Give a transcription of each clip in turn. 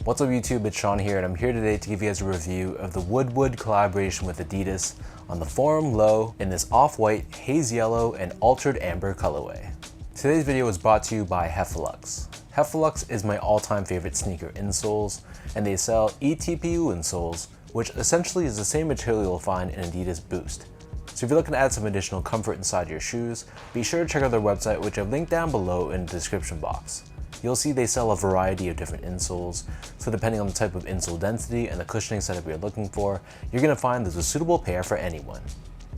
What's up YouTube, it's Sean here and I'm here today to give you guys a review of the Woodwood collaboration with Adidas on the Forum Low in this off-white, haze yellow, and altered amber colorway. Today's video was brought to you by Heffelux. Heffelux is my all-time favorite sneaker insoles, and they sell eTPU insoles, which essentially is the same material you'll find in Adidas Boost. So if you're looking to add some additional comfort inside your shoes, be sure to check out their website, which I've linked down below in the description box. You'll see they sell a variety of different insoles, so depending on the type of insole density and the cushioning setup you're looking for, you're going to find there's a suitable pair for anyone.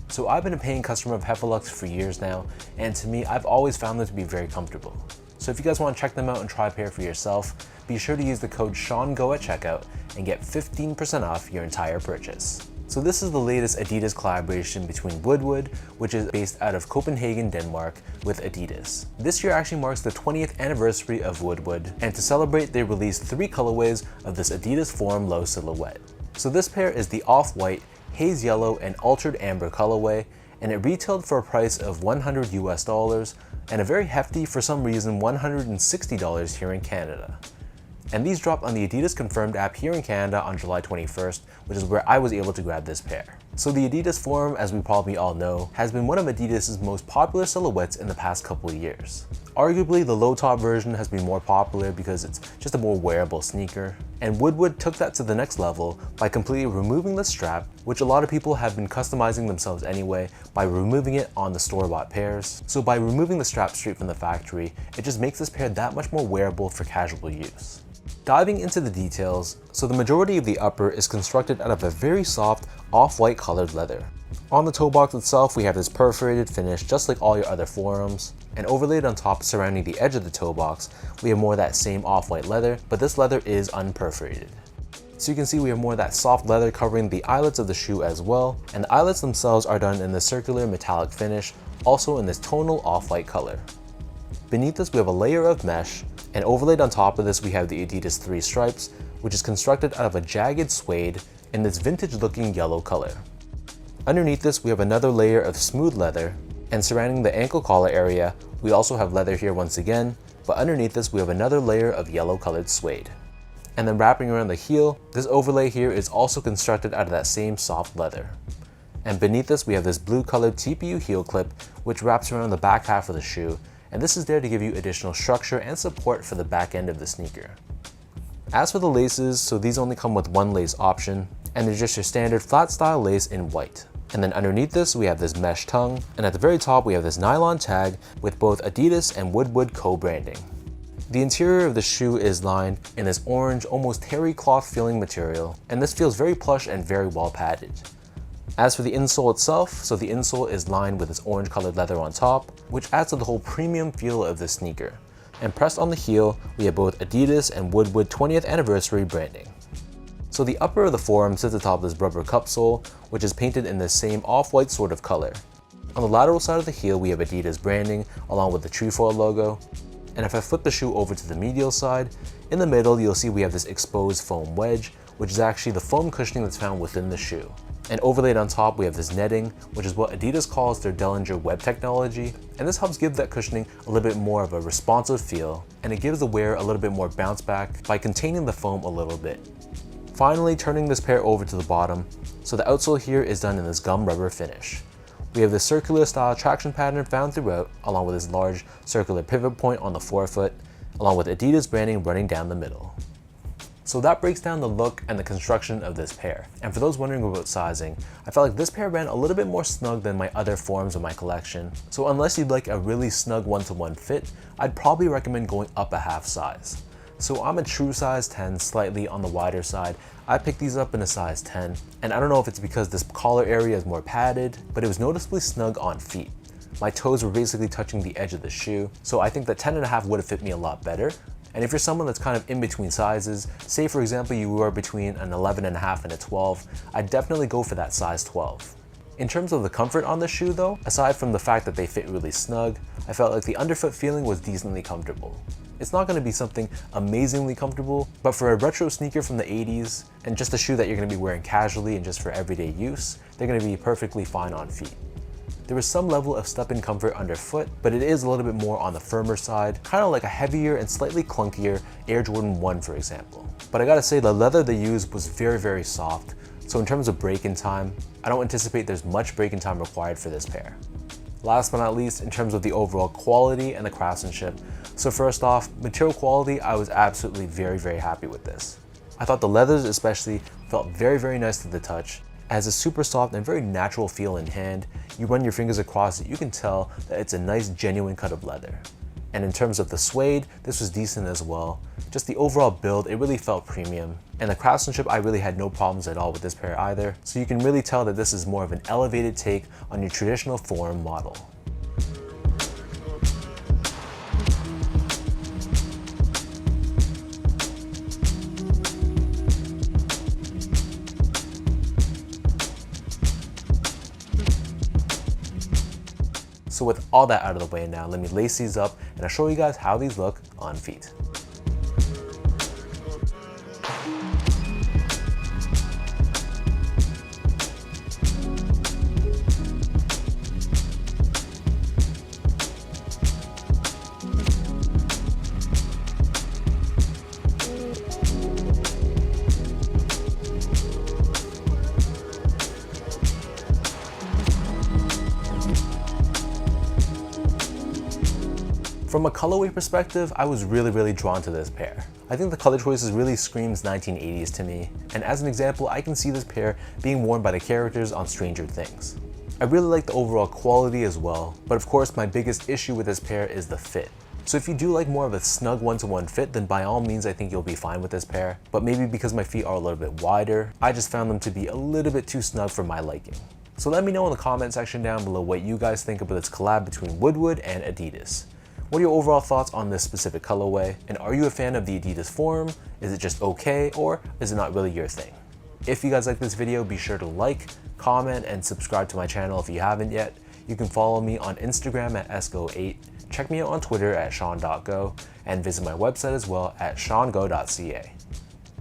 So I've been a paying customer of Heffelux for years now, and to me, I've always found them to be very comfortable. So if you guys want to check them out and try a pair for yourself, be sure to use the code SEANGO at checkout and get 15% off your entire purchase. So this is the latest Adidas collaboration between Woodwood, which is based out of Copenhagen, Denmark, with Adidas. This year actually marks the 20th anniversary of Woodwood, and to celebrate they released 3 colorways of this Adidas Forum Low silhouette. So this pair is the off-white, haze yellow, and altered amber colorway, and it retailed for a price of $100 US and a very hefty, for some reason, $160 here in Canada. And these dropped on the Adidas Confirmed app here in Canada on July 21st, which is where I was able to grab this pair. So the Adidas Forum, as we probably all know, has been one of Adidas' most popular silhouettes in the past couple of years. Arguably, the low top version has been more popular because it's just a more wearable sneaker. And Woodwood took that to the next level by completely removing the strap, which a lot of people have been customizing themselves anyway by removing it on the store-bought pairs. So by removing the strap straight from the factory, it just makes this pair that much more wearable for casual use. Diving into the details, so the majority of the upper is constructed out of a very soft off-white colored leather. On the toe box itself, we have this perforated finish just like all your other Forums, and overlaid on top surrounding the edge of the toe box, we have more of that same off-white leather, but this leather is unperforated. So you can see we have more of that soft leather covering the eyelets of the shoe as well, and the eyelets themselves are done in the circular metallic finish, also in this tonal off-white color. Beneath this we have a layer of mesh, and overlaid on top of this we have the Adidas 3 stripes, which is constructed out of a jagged suede in this vintage looking yellow color. Underneath this we have another layer of smooth leather, and surrounding the ankle collar area we also have leather here once again, but underneath this we have another layer of yellow colored suede. And then wrapping around the heel, this overlay here is also constructed out of that same soft leather. And beneath this we have this blue colored TPU heel clip, which wraps around the back half of the shoe, and this is there to give you additional structure and support for the back end of the sneaker. As for the laces, so these only come with one lace option, and they're just your standard flat style lace in white. And then underneath this we have this mesh tongue, and at the very top we have this nylon tag with both Adidas and Woodwood co-branding. The interior of the shoe is lined in this orange, almost terry cloth feeling material, and this feels very plush and very well padded. As for the insole itself, so the insole is lined with this orange colored leather on top, which adds to the whole premium feel of this sneaker. And pressed on the heel, we have both Adidas and Woodwood 20th anniversary branding. So the upper of the Forum sits atop this rubber cup sole, which is painted in the same off-white sort of color. On the lateral side of the heel, we have Adidas branding along with the trefoil logo. And if I flip the shoe over to the medial side, in the middle you'll see we have this exposed foam wedge, which is actually the foam cushioning that's found within the shoe. And overlaid on top we have this netting, which is what Adidas calls their Dellinger web technology, and this helps give that cushioning a little bit more of a responsive feel, and it gives the wearer a little bit more bounce back by containing the foam a little bit. Finally, turning this pair over to the bottom, so the outsole here is done in this gum rubber finish. We have the circular style traction pattern found throughout, along with this large circular pivot point on the forefoot, along with Adidas branding running down the middle. So that breaks down the look and the construction of this pair. And for those wondering about sizing, I felt like this pair ran a little bit more snug than my other Forums of my collection. So unless you'd like a really snug one-to-one fit, I'd probably recommend going up a half size. So I'm a true size 10, slightly on the wider side. I picked these up in a size 10, and I don't know if it's because this collar area is more padded, but it was noticeably snug on feet. My toes were basically touching the edge of the shoe, so I think that 10.5 would have fit me a lot better. And if you're someone that's kind of in between sizes, say for example you were between an 11.5 and a 12, I'd definitely go for that size 12. In terms of the comfort on the shoe though, aside from the fact that they fit really snug, I felt like the underfoot feeling was decently comfortable. It's not going to be something amazingly comfortable, but for a retro sneaker from the 80s, and just a shoe that you're going to be wearing casually and just for everyday use, they're going to be perfectly fine on feet. There is some level of step-in comfort underfoot, but it is a little bit more on the firmer side, kind of like a heavier and slightly clunkier Air Jordan 1, for example. But I gotta say, the leather they used was very, very soft, so in terms of break-in time, I don't anticipate there's much break-in time required for this pair. Last but not least, in terms of the overall quality and the craftsmanship. So first off, material quality, I was absolutely very, very happy with this. I thought the leathers especially felt very, very nice to the touch. It has a super soft and very natural feel in hand. You run your fingers across it, you can tell that it's a nice genuine cut of leather. And in terms of the suede, this was decent as well. Just the overall build, it really felt premium. And the craftsmanship, I really had no problems at all with this pair either. So you can really tell that this is more of an elevated take on your traditional Forum model. So with all that out of the way now, let me lace these up and I'll show you guys how these look on feet. From a colorway perspective, I was really drawn to this pair. I think the color choices really screams 1980s to me, and as an example, I can see this pair being worn by the characters on Stranger Things. I really like the overall quality as well, but of course my biggest issue with this pair is the fit. So if you do like more of a snug one-to-one fit, then by all means I think you'll be fine with this pair, but maybe because my feet are a little bit wider, I just found them to be a little bit too snug for my liking. So let me know in the comment section down below what you guys think about this collab between Woodwood and Adidas. What are your overall thoughts on this specific colorway? And are you a fan of the Adidas Forum? Is it just okay, or is it not really your thing? If you guys like this video, be sure to like, comment, and subscribe to my channel if you haven't yet. You can follow me on Instagram at sgo8, check me out on Twitter at sean.go, and visit my website as well at seango.ca.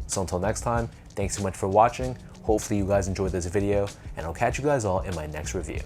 So until next time, thanks so much for watching. Hopefully you guys enjoyed this video, and I'll catch you guys all in my next review.